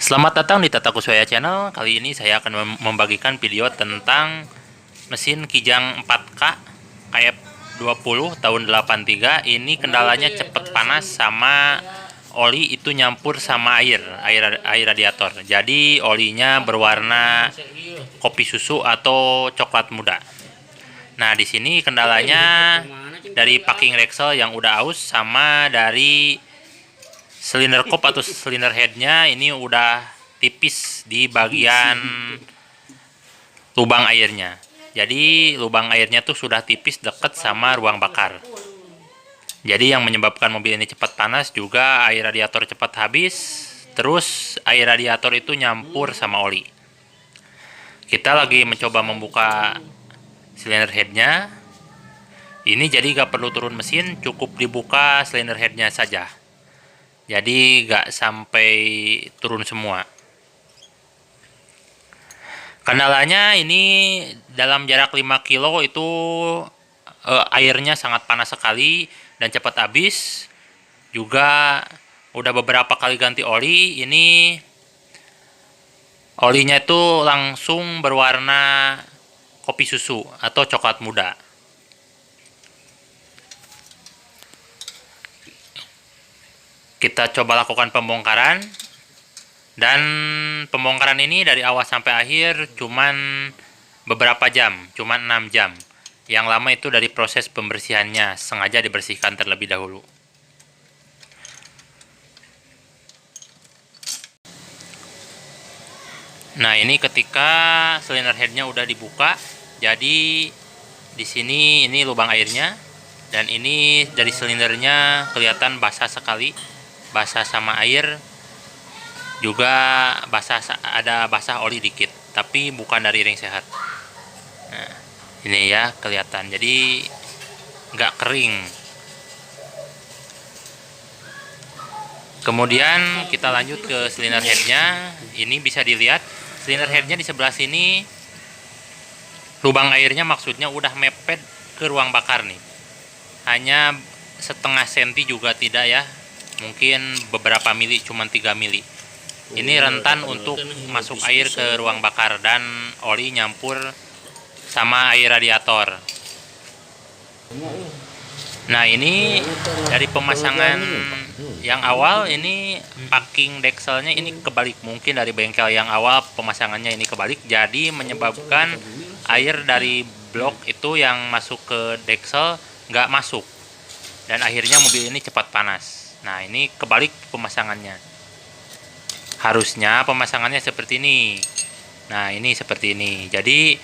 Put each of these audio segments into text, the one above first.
Selamat datang di Tata Kuswaya Channel. Kali ini saya akan membagikan video tentang mesin Kijang 4K KF20 tahun 83. Ini kendalanya cepat panas sama oli itu nyampur sama air radiator. Jadi olinya berwarna kopi susu atau coklat muda. Nah, di sini kendalanya dari packing Rexel yang udah aus sama dari silinder kop atau silinder headnya ini udah tipis di bagian lubang airnya. Jadi lubang airnya tuh sudah tipis dekat sama ruang bakar. Jadi yang menyebabkan mobil ini cepat panas juga air radiator cepat habis. Terus air radiator itu nyampur sama oli. Kita lagi mencoba membuka silinder headnya. Ini jadi gak perlu turun mesin, cukup dibuka silinder headnya saja. Jadi gak sampai turun semua. Kendalanya ini dalam jarak 5 kilo itu airnya sangat panas sekali dan cepat habis. Juga udah beberapa kali ganti oli, ini olinya itu langsung berwarna kopi susu atau coklat muda. Kita coba lakukan pembongkaran, dan pembongkaran ini dari awal sampai akhir cuman beberapa jam, cuman 6 jam. Yang lama itu dari proses pembersihannya, sengaja dibersihkan terlebih dahulu. Nah, ini ketika silinder headnya udah dibuka, jadi di sini ini lubang airnya, dan ini dari silindernya kelihatan basah sekali. Basah sama air, juga basah, ada basah oli dikit, tapi bukan dari ring sehat. Nah, ini ya kelihatan, jadi nggak kering. Kemudian kita lanjut ke silinder headnya. Ini bisa dilihat silinder headnya di sebelah sini, lubang airnya maksudnya udah mepet ke ruang bakar nih. Hanya setengah senti juga tidak ya, mungkin beberapa mili, cuma 3 mili. Ini rentan untuk masuk air ke ruang bakar dan oli nyampur sama air radiator. Nah, ini dari pemasangan yang awal, ini packing dekselnya ini kebalik. Mungkin dari bengkel yang awal pemasangannya ini kebalik, jadi menyebabkan air dari blok itu yang masuk ke deksel nggak masuk, dan akhirnya mobil ini cepat panas. Nah, ini kebalik pemasangannya. Harusnya pemasangannya seperti ini. Nah, ini seperti ini. Jadi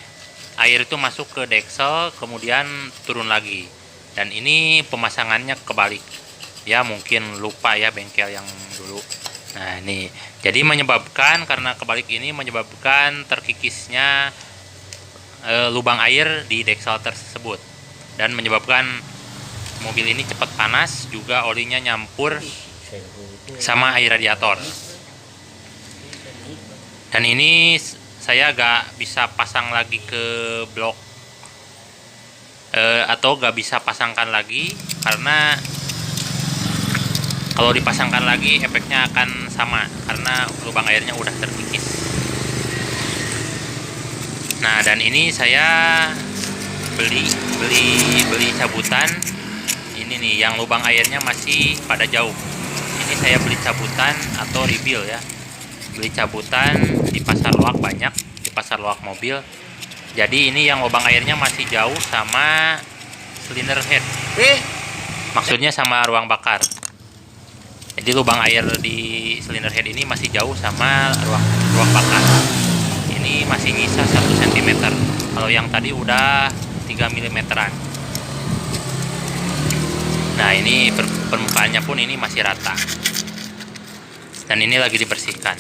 air itu masuk ke deksel, kemudian turun lagi. Dan ini pemasangannya kebalik. Ya, mungkin lupa ya bengkel yang dulu. Nah, ini. Jadi karena kebalik ini menyebabkan terkikisnya lubang air di deksel tersebut. Dan menyebabkan mobil ini cepat panas, juga olinya nyampur sama air radiator. Dan ini saya gak bisa pasang lagi ke blok, atau gak bisa pasangkan lagi, karena kalau dipasangkan lagi efeknya akan sama karena lubang airnya udah terkikis. Nah, dan ini saya beli cabutan. Ini nih yang lubang airnya masih pada jauh. Ini saya beli cabutan atau rebuild ya. Beli cabutan di pasar loak, banyak di pasar loak mobil. Jadi ini yang lubang airnya masih jauh sama silinder head. Maksudnya sama ruang bakar. Jadi lubang air di silinder head ini masih jauh sama ruang bakar. Ini masih nyisa 1 cm. Kalau yang tadi udah 3 mm-an. Nah, ini permukaannya pun ini masih rata. Dan ini lagi dibersihkan.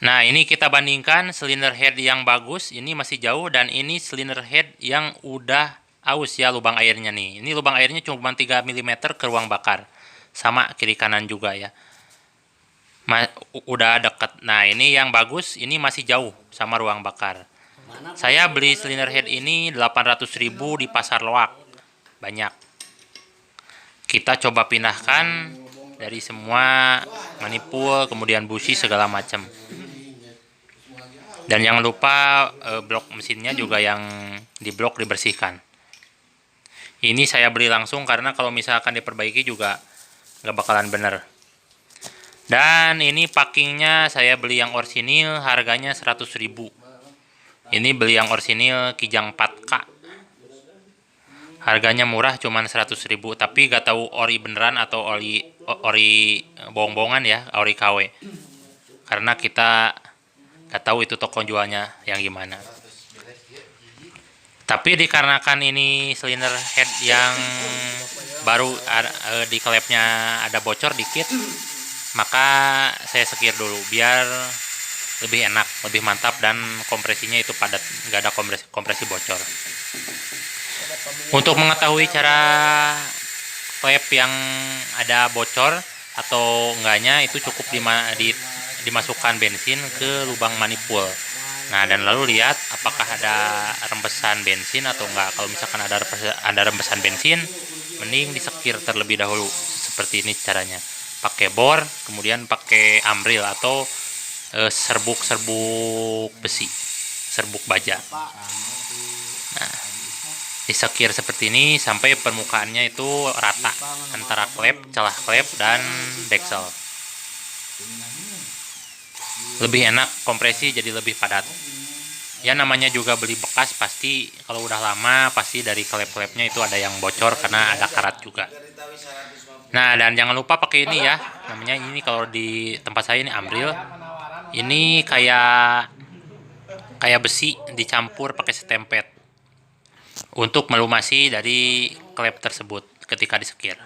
Nah, ini kita bandingkan silinder head yang bagus, ini masih jauh, dan ini silinder head yang udah aus ya lubang airnya nih. Ini lubang airnya cuma 3 mm ke ruang bakar. Sama kiri kanan juga ya. Udah dekat. Nah, ini yang bagus, ini masih jauh sama ruang bakar. Saya beli cylinder head ini 800.000 di pasar loak. Banyak. Kita coba pindahkan dari semua manifold, kemudian busi segala macam. Dan jangan lupa blok mesinnya juga yang di blok dibersihkan. Ini saya beli langsung karena kalau misalkan diperbaiki juga nggak bakalan bener. Dan ini packingnya saya beli yang orsinil, harganya 100.000. Ini beli yang orsinil Kijang 4K. Harganya murah cuman 100.000, tapi gak tahu ori beneran atau ori bohong-bohongan ya, ori KW. Karena kita gak tahu itu toko jualnya yang gimana. Tapi dikarenakan ini cylinder head yang baru di klepnya ada bocor dikit, maka saya sekir dulu biar lebih enak, lebih mantap, dan kompresinya itu padat, nggak ada kompresi bocor. Untuk mengetahui cara klep yang ada bocor atau enggaknya, itu cukup dimasukkan bensin ke lubang manifold. Nah, dan lalu lihat apakah ada rembesan bensin atau enggak. Kalau misalkan ada rembesan bensin, mending disekir terlebih dahulu. Seperti ini caranya. Pakai bor, kemudian pakai amril atau serbuk besi, serbuk baja. Nah, disekir seperti ini sampai permukaannya itu rata antara klep, celah klep, dan deksel. Lebih enak, kompresi jadi lebih padat. Ya namanya juga beli bekas, pasti kalau udah lama pasti dari klep-klepnya itu ada yang bocor karena ada karat juga. Nah, dan jangan lupa pakai ini ya, namanya ini kalau di tempat saya ini amril. Ini kayak besi dicampur pakai setempet untuk melumasi dari klep tersebut ketika disekir.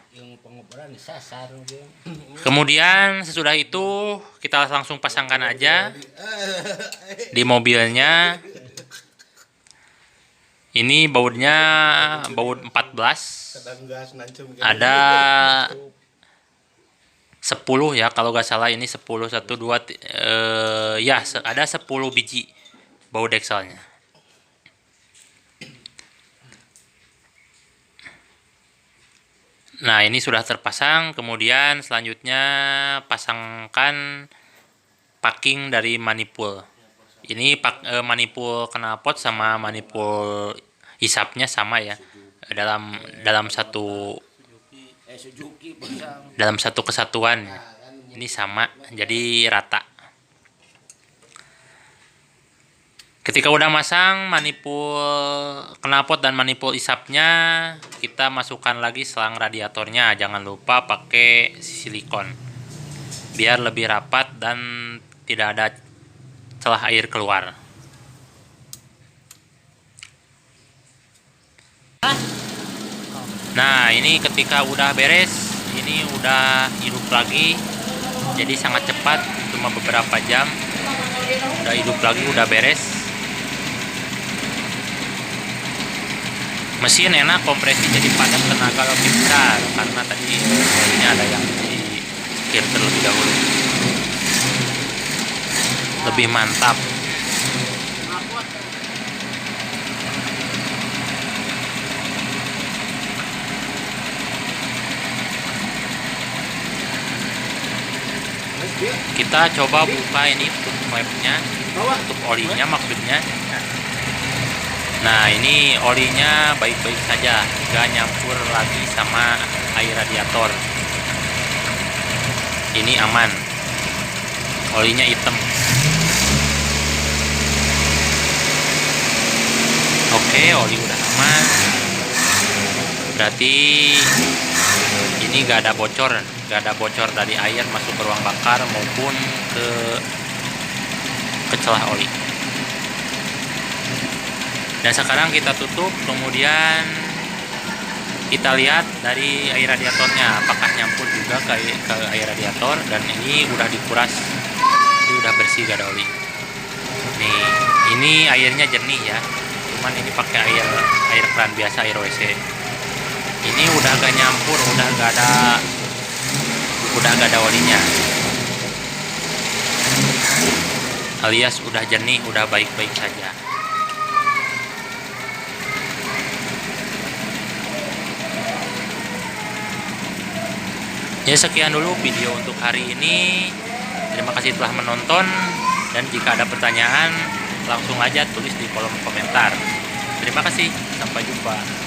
Kemudian sesudah itu kita langsung pasangkan aja di mobilnya. Ini bautnya baut 14. Ada 10 ya, kalau nggak salah ini 10, 1, 2, ya ada 10 biji baut dekselnya. Nah, ini sudah terpasang. Kemudian selanjutnya pasangkan packing dari manifold. Ini manifold knalpot sama manifold isapnya sama ya, dalam satu kesatuan. Ini sama, jadi rata. Ketika udah masang manifold knalpot dan manifold isapnya, kita masukkan lagi selang radiatornya. Jangan lupa pakai silikon biar lebih rapat dan tidak ada celah air keluar. Nah, ini ketika udah beres, ini udah hidup lagi, jadi sangat cepat, cuma beberapa jam udah hidup lagi, udah beres. Mesin enak, kompresi jadi padat, tenaga lebih besar karena tadi ini ada yang disekir terlebih dahulu. Lebih mantap. Kita coba buka ini tutup klepnya, tutup olinya maksudnya. Nah, ini olinya baik-baik saja, nggak nyampur lagi sama air radiator. Ini aman, olinya hitam. Oke, oli udah aman. Berarti ini nggak ada bocor, dari air masuk ke ruang bakar maupun ke celah oli. Dan sekarang kita tutup, kemudian kita lihat dari air radiatornya apakah nyampur juga ke air radiator. Dan ini udah dikuras, ini udah bersih, gak ada oli. Nih, ini airnya jernih ya, cuman ini pakai air keran biasa, air WC. Ini udah gak nyampur, udah gak ada olinya, alias udah jernih, udah baik-baik saja. Ya, sekian dulu video untuk hari ini. Terima kasih telah menonton, dan jika ada pertanyaan langsung aja tulis di kolom komentar. Terima kasih, sampai jumpa.